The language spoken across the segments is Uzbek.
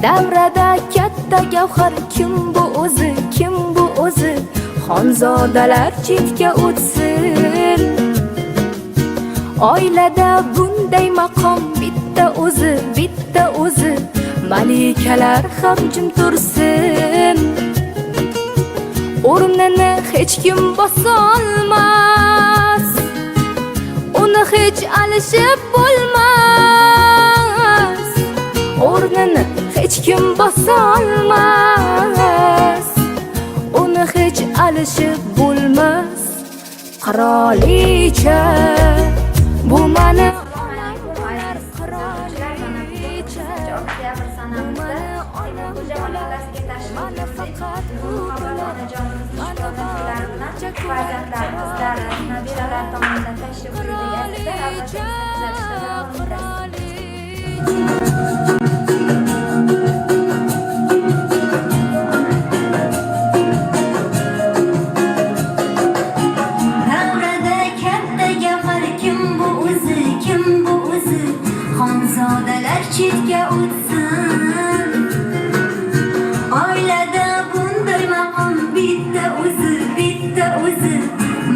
Davrada katta gavhar kim bu o'zi, kim bu o'zi? Xonzodalar chetga o'tsin. Oilada bunday maqom bitta o'zi, bitta o'zi. Malikalar ham jim tursin. O'rnini hech kim bosolmas, uni hech alishib bo'lmas. O'rnini hech kim bosolmas, uni hech alishib bo'lmas. Qirolicha bu mani farzandlarimizlar, nabiralar tomonidan tashrif buyurdik. Davrada katta gavhar kim bu o'zi, kim bu o'zi? Xonzodalar chetga o'tsin. Oilada bunday maqom bitta o'zi, bitta o'zi.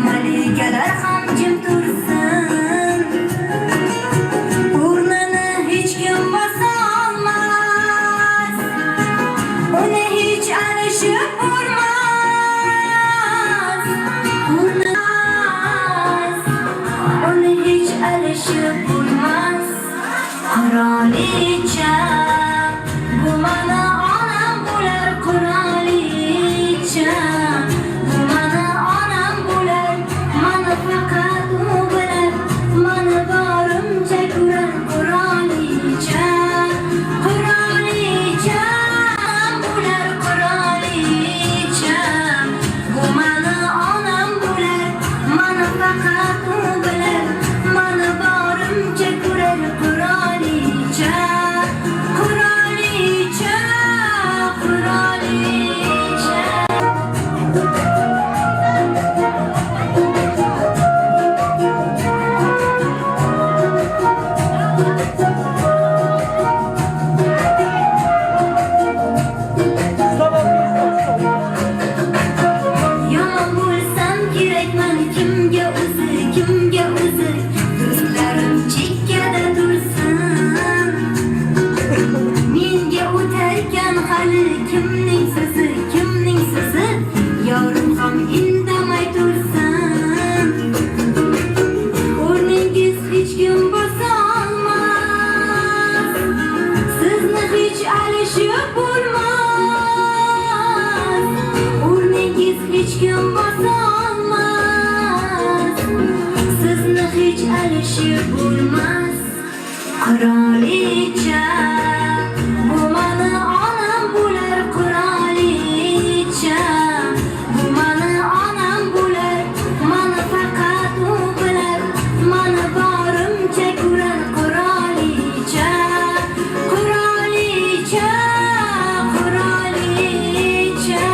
Malikalar ham jim tursin. O'rnini hech kim bosolmas, uni hech alishib bo'lmas. Uni hech alishib bo'lmas. Qirolicha bu mani onam bo'lar, qirolicha bu mani onam bo'lar. Mani faqat u bilar, mani borimcha ko'rar. Qirolicha, qirolicha bo'lar, qirolicha bu mani onam bo'lar. Mani faqat u bilar, mani borimcha ko'rar. Qirolicha, qirolicha, qirolicha. Yomon bo'lsam kerakman kimga o'zi, kimga o'zi? Do'stlarim chekkada tursin. Menga o'tarkan hali kimning so'zi, kimning so'zi? Yorim ham indamay tursin. O'rningiz hech kim bosolmas, sizni hech alishib bo'lmas. O'rningiz hech kim bosolmas, sizni hech alishib bo'lmas. Qirolicha bu mani onam bo'lar, qirolicha bu mani onam bo'lar. Mani faqat u bilar, mani borimcha ko'rar. Qirolicha, qirolicha, qirolicha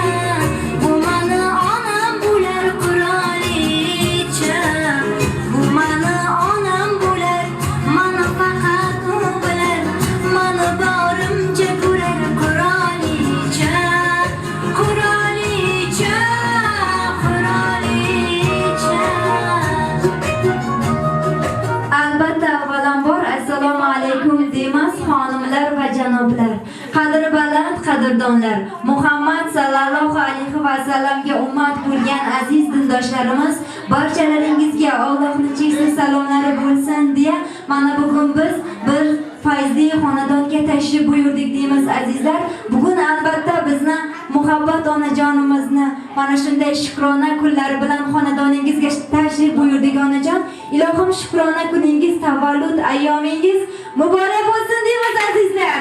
bu mani onam bo'lar, qirolicha bu mani onam bo'lar. Mani faqat u bilar, mani borimcha ko'rar. Qirolicha, qirolicha, qirolicha. Albatta, avvalambor assalomu alaykum deymiz xonimlar va janoblar. Qadri baland qadrdonlar, Muhammad sallallohu alayhi va sallamga ummat bo'lgan aziz dindoshlarimiz, barchalaringizga Allohning cheksiz salomlari bo'lsin deya mana bugun biz bir fayzli xonadonga tashrif buyurdik deymiz azizlar. Bugun albatta bizni muhabbat onajonimizni mana shunday shukrona kunlari bilan xonadoningizga tashrif buyurdik onajon. Ilohim shukrona kuningiz, tavallud ayyomingiz muborak bo'lsin deymiz azizlar.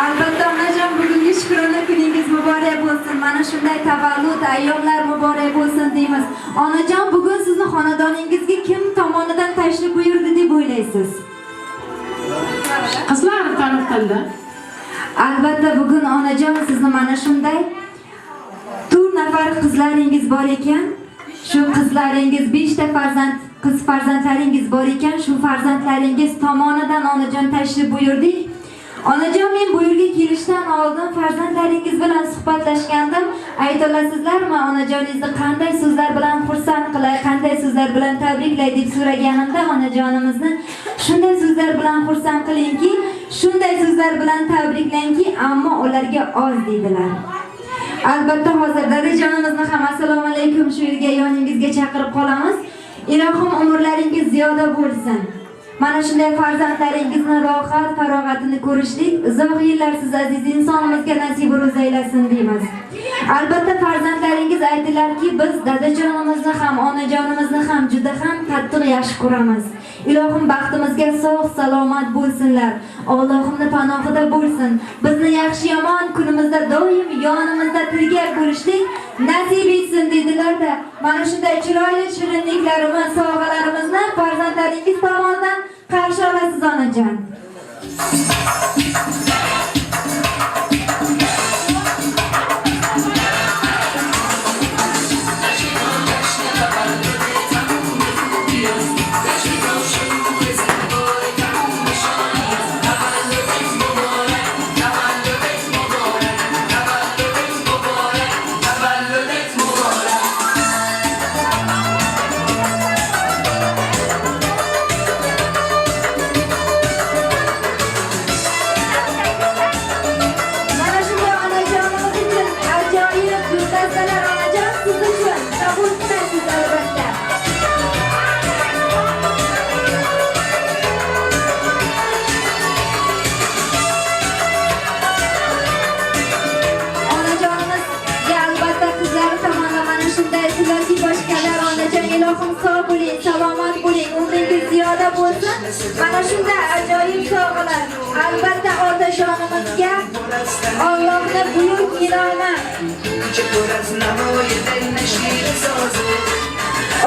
Albatta onajon, bugungi shukrona kuningiz muborak bo'lsin. Mana shunday tavallud ayyomlar muborak bo'lsin deymiz. Onajon, bugun sizni xonadoningizga kim tomonidan tashrif buyurdi deb o'ylaysiz? Qizlar tarafdan. Albatta bugun onajon sizni mana shunday nafar qizlaringiz bor ekan. Shu qizlaringiz 5 ta qiz farzandlaringiz bor ekan. Shu farzandlaringiz tomonidan onajon tashrif buyurdik. Onajon, men bu yerga kelishdan oldin farzandlaringiz bilan suhbatlashgandim. Ayta olasizlarmi, onajoningizni qanday so'zlar bilan xursand qilay, qanday so'zlar bilan tabriklay deb so'raganimda onajonimizni shunday so'zlar bilan xursand qilingki, shunday so'zlar bilan tabriklanki, ammo ularga oz dedilar. Albatta hozir dadajonimizni ham assalomu alaykum shu yerga yoningizga chaqirib qolamiz. Ilohim umrlaringiz ziyoda bo'lsin. Mana shunday farzandlaringizni rohat, farog'atini ko'rishlik uzoq yillar siz aziz insonimizga nasib aylasin deymiz. Albatta farzandlaringiz aytdilarki, biz dadajonimizni ham, onajonimizni ham juda ham qattiq yaxshi ko'ramiz. Ilohim baxtimizga sog' salomat bo'lsinlar. Allohimning panohida bo'lsin. Bizni yaxshi yomon kunimizda doim yonimizda tirgab ko'rishlik nasib etsin dedilar-da. Mana shunday chiroyli shirinliklarimiz, sovg'alarimizni farzandlaringiz tomonidan qarshi olasiz onajon. Ilohim sog' bo'ling, salomat bo'ling, umringiz ziyoda bo'lsin. Mana shunday ajoyib sovg'alar albatta otajonimizga Allohning buyuk ilomi.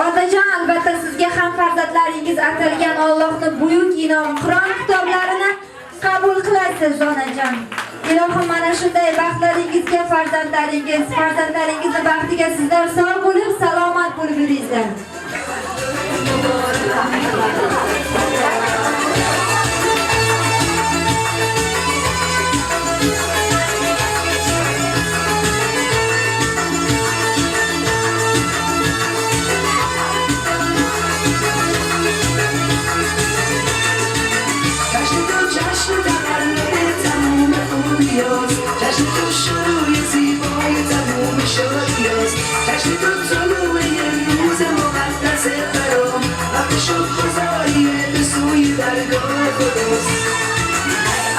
Otajon, albatta sizga ham farzandlaringiz atalgan Allohning buyuk ilomi Qur'on kitoblarini qabul qilasiz onajon. Ilohim mana shunday baxtlaringizga farzandlaringizni baxtiga sizlar sog' bo'lib, salomat bo'lib yuringlar.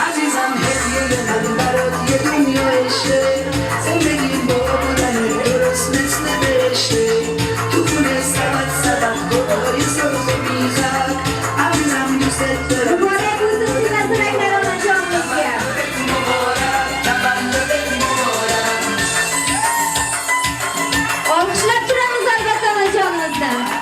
عزیزم هدیه من برات یه دنیا عشقه زندگی با بودن درست مثل بهشته تو خونه سبت گلای سرخ میخک عزیزم دوست دارم Alkışlar turamiz albatta onajonimizdan.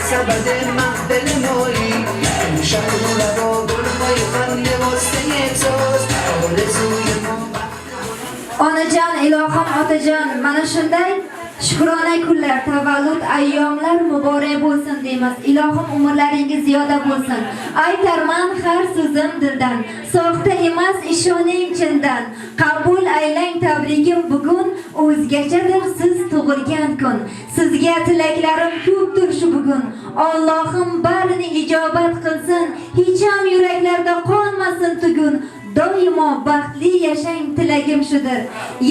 سبد محفل مایی امشب رو لبا گلهای خنده واسه توست آرزوی ما Onajon, ilohim, otajon, mana shunday Shukrona kunlar, tavallud ayyomlar muborak bo'lsin deymiz. Ilohim umrlaringiz ziyoda bo'lsin. Aytarman har so'zim dildan, soxta emas ishoning chindan. Qabul aylang tabrigim bugun, o'zgachadir siz tug'ilgan kun. Sizga tilaklarim ko'pdir shu bugun. Allohim barini ijobat qilsin, hech ham yuraklarda qolmasin tugun. Doimo baxtli yashang tilagim shudir.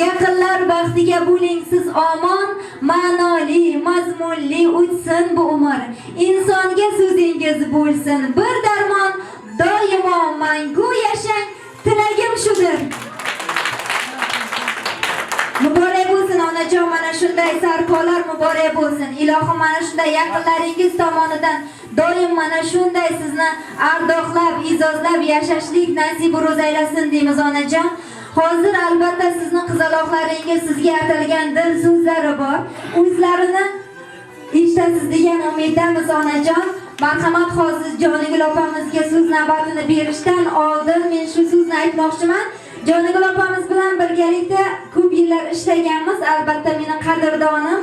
Yaqinlar baxtiga bo'ling siz omon, ma'noli, mazmunli o'tsin bu umr. Insonga so'zingiz bo'lsin bir darmon, doimo mangu yashang tilagim shudir. Muborak bo'lsin onajon, mana shunday sarkolar muborak bo'lsin. Ilohim mana shunday yaqinlaringiz tomonidan doim mana shunday sizni ardoqlab, izozlab yashashlik nasib ro'z aylasin deymiz onajon. Hozir albatta sizning qizaloqlaringiz sizga atalgan dil so'zlari bor. O'zlarini eshitasiz degan umiddamiz onajon. Marhamat, hozir Jonigul opamizga so'z navbatini berishdan oldin men shu so'zni aytmoqchiman. Jonigul opamiz bilan birgalikda ko'p yillar ishlaganmiz. Albatta meni qadrdonim.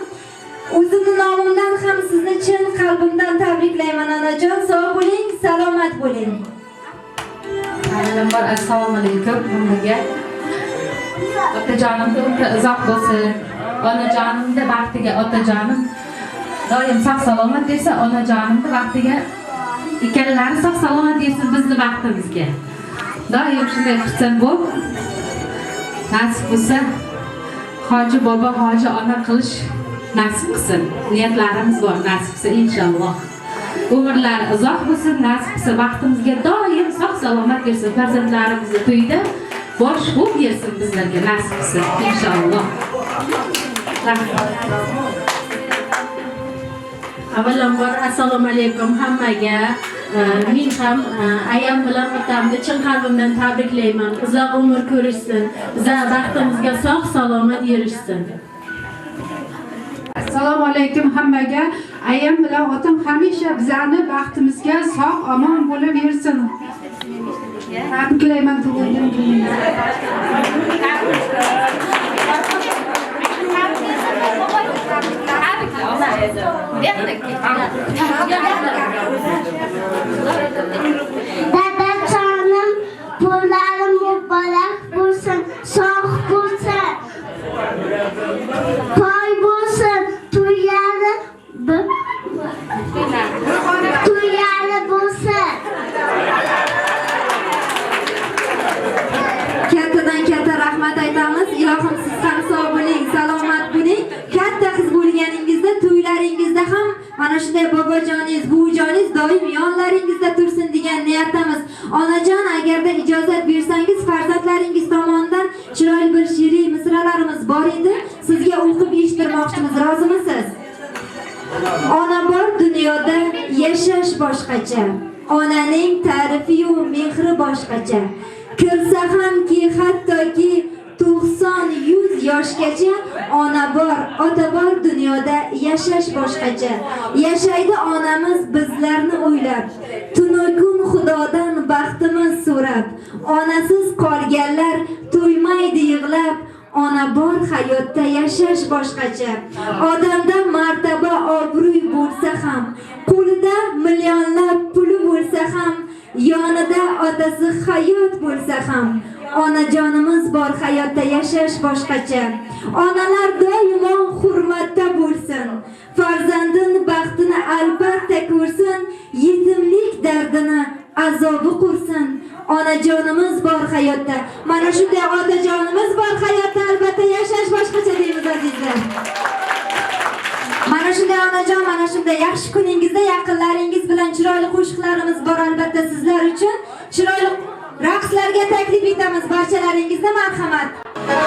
O'zimning nomimdan ham sizni chin qalbimdan tabriklayman onajon. Sog' bo'ling, salomat bo'ling. Avvalambor assalomu alaykum hammaga. Otajonimga umri uzoq bo'lsin. Onajonimda baxtiga otajonim doim sog' salomat desa, onajonimda baxtiga ikkalari sog' salomat desin bizni baxtimizga. Doim shunday xursand bo'l. Nasib bo'lsa, hoji bobo, hoji ona qilish nasib qilsin. Niyatlarimiz bor, nasib qilsa inshaalloh. Umrlari uzoq bo'lsin, nasib qilsa vaqtimizga doim sog' salomat bersin. Farzandlarimizni to'yda bosh bo'lib bersin bizlarga, nasib qilsa inshaalloh. Avvalambor assalomu alaykum hammaga. Men ham ayam bilan otamni chin qalbimdan tabriklayman. Uzoq umr ko'rishsin, bizlar baxtimizga sog' salomat erishsin. Assalomu alaykum hammaga. Ayam bilan otam hamisha bizlarni baxtimizga sog' omon bo'laversin. Tabriklayman tug'ilgan kuningizni. Dadajonim, pullarim muborak bo'lsin, sog' bo'lsin, boy bo'lsin, to'yari bo'lsin. Kattadan katta rahmat aytamiz. Ilohim siz ham sog' bo'ling, salomat bo'ling. Katta qiz bo'lganingizda, to'ylaringizda ham mana shunday bobojoningiz, buvijoningiz doim yonlaringizda tursin degan niyatdamiz. Onajon, agarda ijozat bersangiz, farzandlaringiz tomonidan chiroyli bir she'riy misralarimiz bor edi. Sizga o'qib eshittirmoqchimiz. Rozimisiz? Ona bor dunyoda yashash boshqacha. Onaning ta'rifi-yu mehri boshqacha. Kirsa hamki hattoki 90-100 yoshgacha ona bor, ota bor dunyoda yashash boshqacha. Yashaydi onamiz bizlarni o'ylab, tunu kun Xudodan baxtimiz so'rab. Onasiz qolganlar to'ymaydi yig'lab. Ona bor hayotda yashash boshqacha. Odamda martaba obro'y bo'lsa ham, qo'lida millionlab puli bo'lsa ham, yonida otasi hayot bo'lsa ham, onajonimiz bor hayotda yashash boshqacha. Onalar doimo hurmatda bo'lsin, farzandin baxtini albatta ko'rsin, yetimlik dardini azobi qursin. Onajonimiz bor hayotda, mana shunday otajonimiz bor hayotda albatta yashash boshqacha deymiz azizlar. Mana shunday onajon, mana shunday yaxshi kuningizda yaqinlaringiz bilan chiroyli qo'shiqlarimiz bor albatta sizlar uchun. Chiroyli raqslarga taklif etamiz barchalaringizga, marhamat. Mira,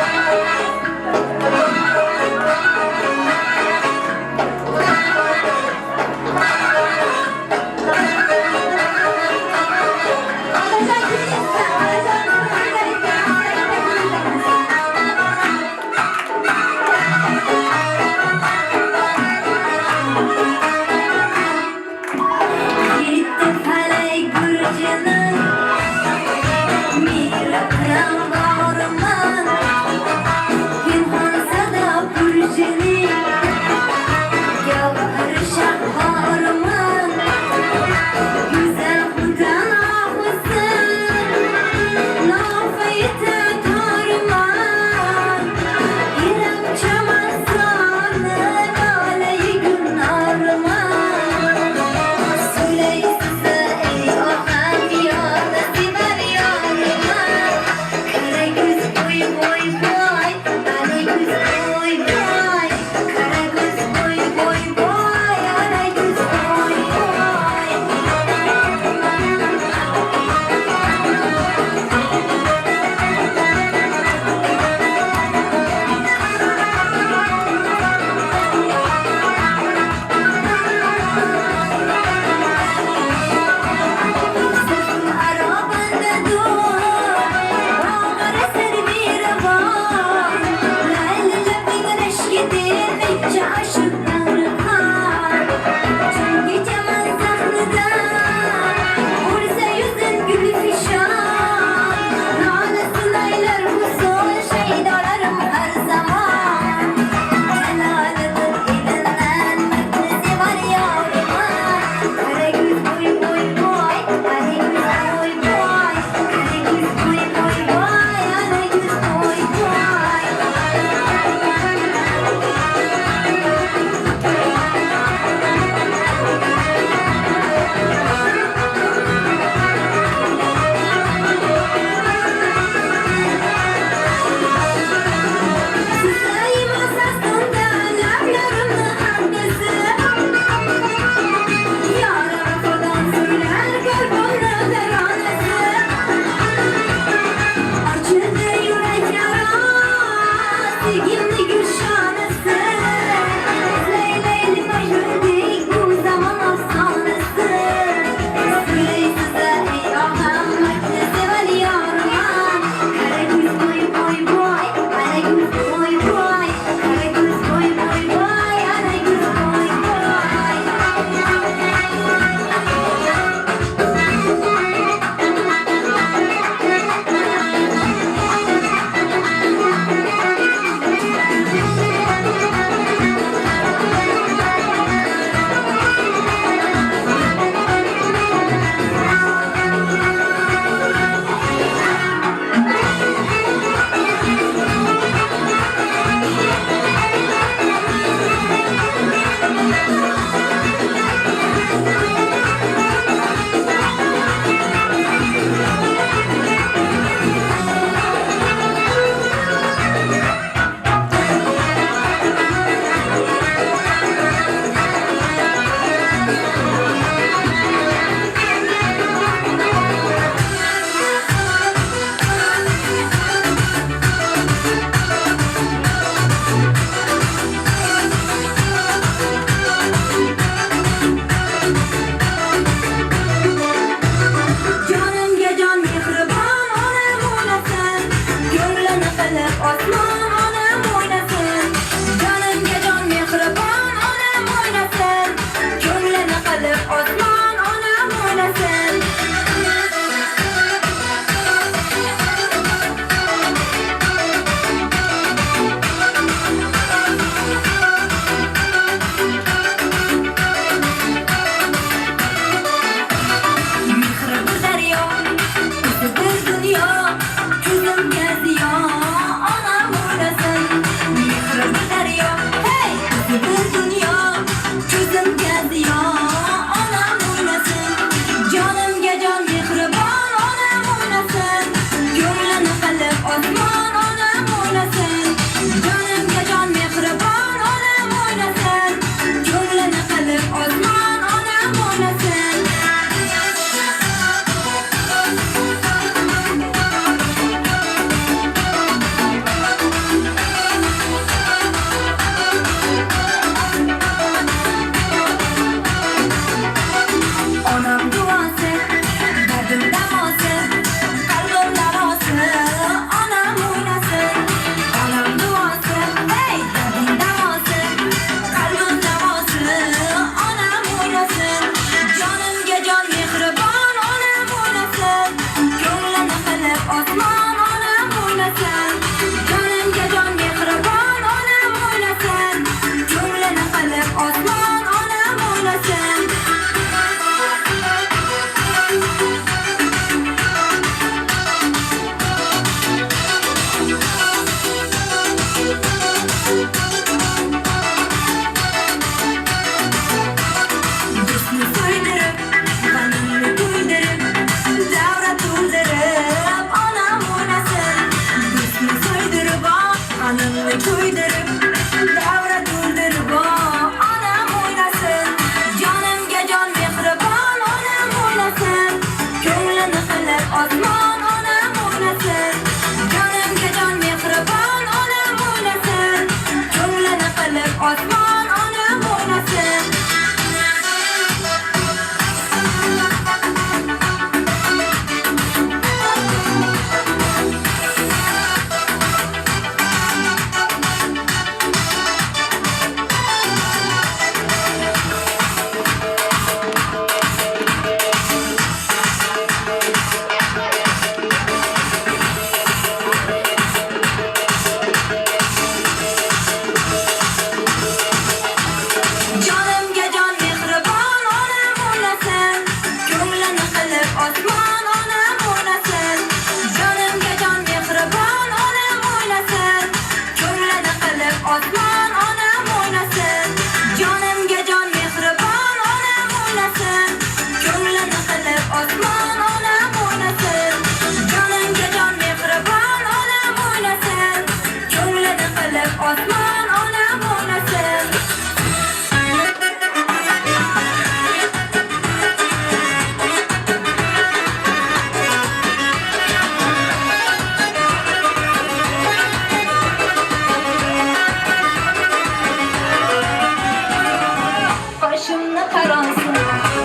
qarasın,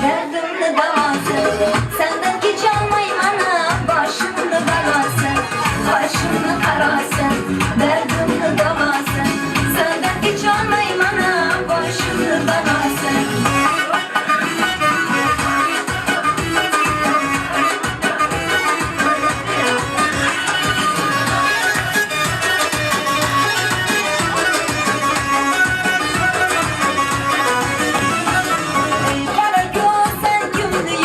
dərdimni davasın. Səndən keçalmayım ana, başımni balasın, başımni qarasın, dərdimni davasın. Səndən keçalmayım ana, başımni balasın. Kara gözən kimdi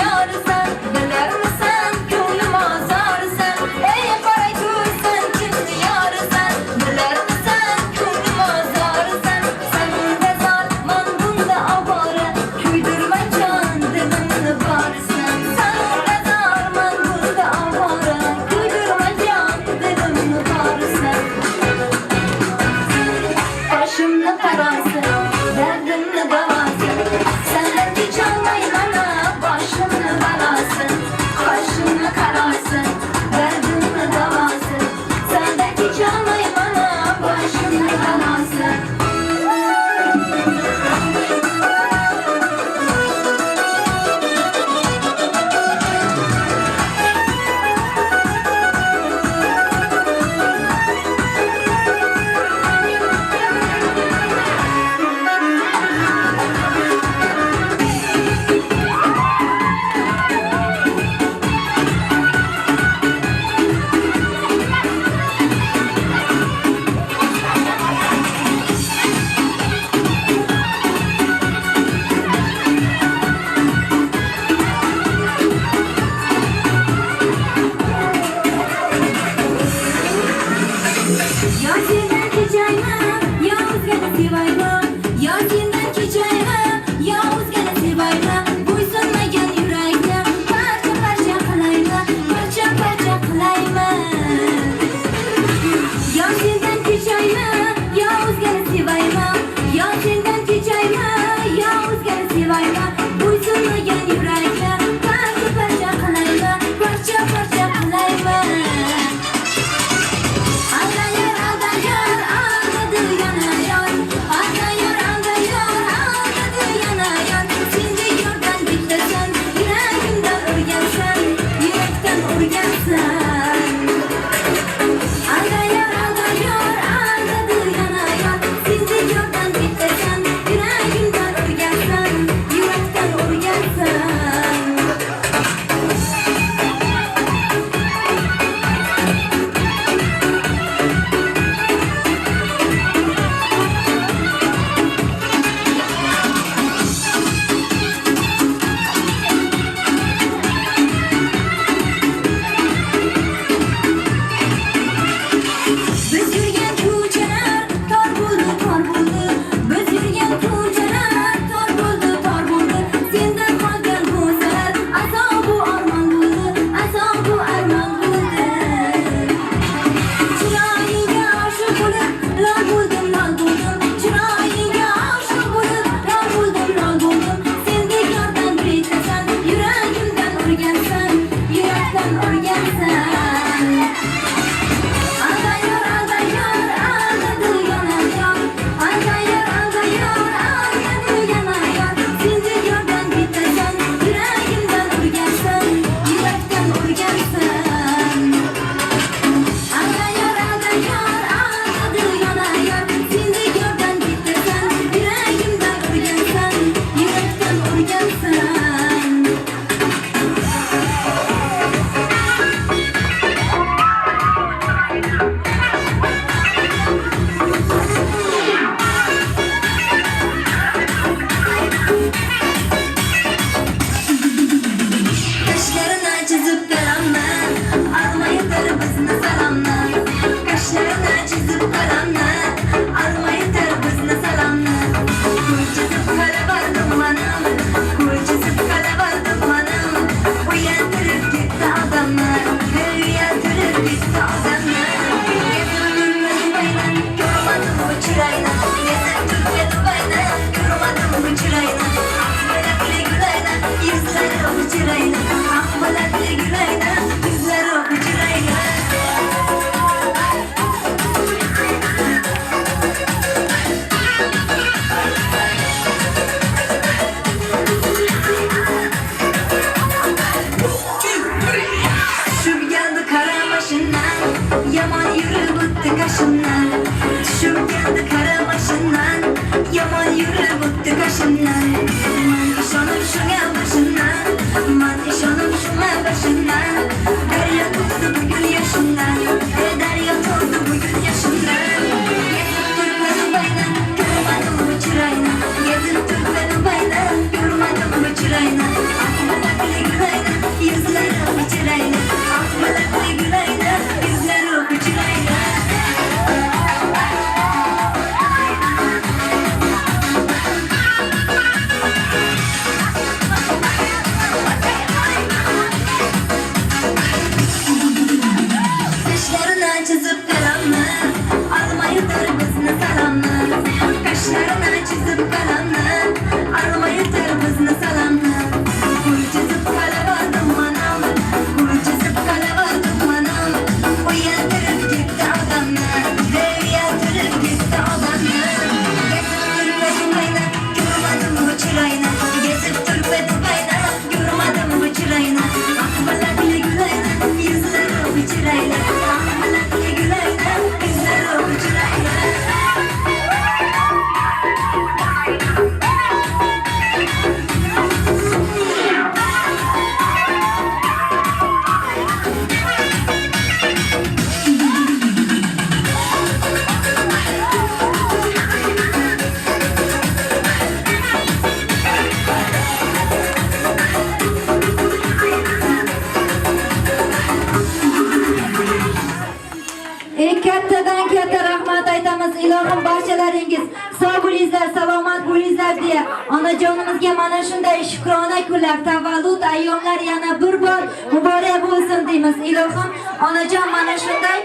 onajonimizga, onajonimizga mana shunday shukrona kunlar, tavallud ayyomlar yana bir bor muborak bo'lsin deymiz. Ilohim, onajon mana shunday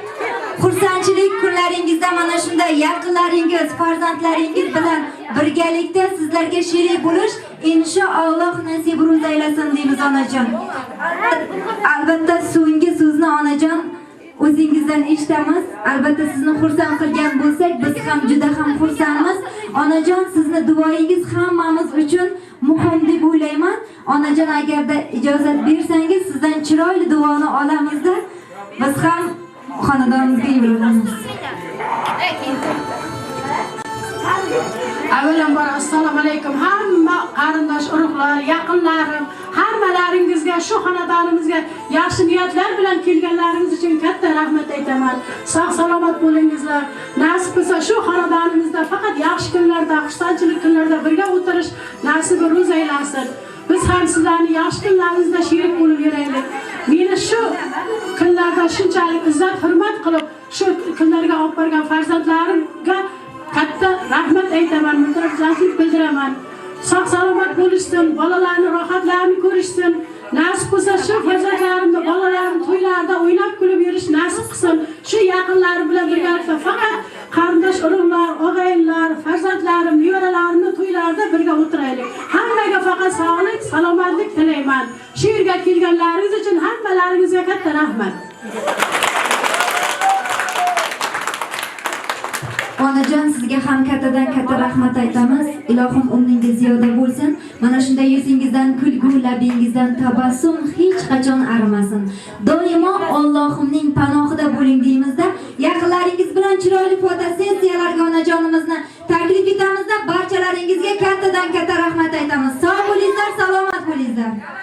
xursandchilik kunlaringizda mana shunday yaqinlaringiz, farzandlaringiz bilan birgalikda sizlarga sherik bo'lish inshaalloh nasib ro'z aylasin deymiz onajon. Albatta so'nggi so'zni onajon o'zingizdan eshitamiz. Albatta sizni xursand qilgan bo'lsak, biz ham juda ham xursandmiz. Onajon, sizni duoyingiz hammamiz uchun muhim deb o'ylayman. Onajon, agarda ijozat bersangiz, sizdan chiroyli duoni olamizda biz ham xonadonimizga yo'llanamiz. Avvalambor assalomu alaykum hamma qarindosh urug'lar, yaqinlarim, hammalaringizga shu xonadonimizga yaxshi niyatlar bilan kelganlaringiz uchun katta rahmat aytaman. Sog' salomat bo'lingizlar. Nasib bo'lsa shu xonadonimizda faqat yaxshi kunlarda, xursandchilik kunlarda birga o'tirish nasibi ro'z aylasin. Biz ham sizlarni yaxshi kunlaringizda sherik bo'lib yuraylik. Meni shu kunlarda shunchalik izzat, hurmat qilib, shu kunlarga olib borgan farzandlarimga katta rahmat aytaman, minnatdorchilik bildiraman. Sog' salomat bo'lishsin, bolalarni rohatlarini ko'rishsin. Nasib bo'lsa shu farzandlarimni, bolalarimni to'ylarda o'ynab kulib yurish nasib qilsin. Shu yaqinlari bilan birgalikda faqat qarindosh urug'lar, og'aynilar, farzandlarim, nevaralarimni to'ylarda birga o'tiraylik. Hammaga faqat sog'lik, salomatlik tilayman. Shu yerga kelganlaringiz uchun hammalaringizga katta rahmat. Onajon, sizga ham kattadan katta rahmat aytamiz. Ilohim umringiz ziyoda bo'lsin. Mana shunday yuzingizdan kulgu, labingizdan tabassum hech qachon arimasin. Doimo Allohimning panohida bo'ling deymizda. Yaqinlaringiz bilan chiroyli fotosessiyalarga onajonimizni taklif etamiz. Barchalaringizga kattadan katta rahmat aytamiz. Sog' bo'linglar, salomat bo'linglar.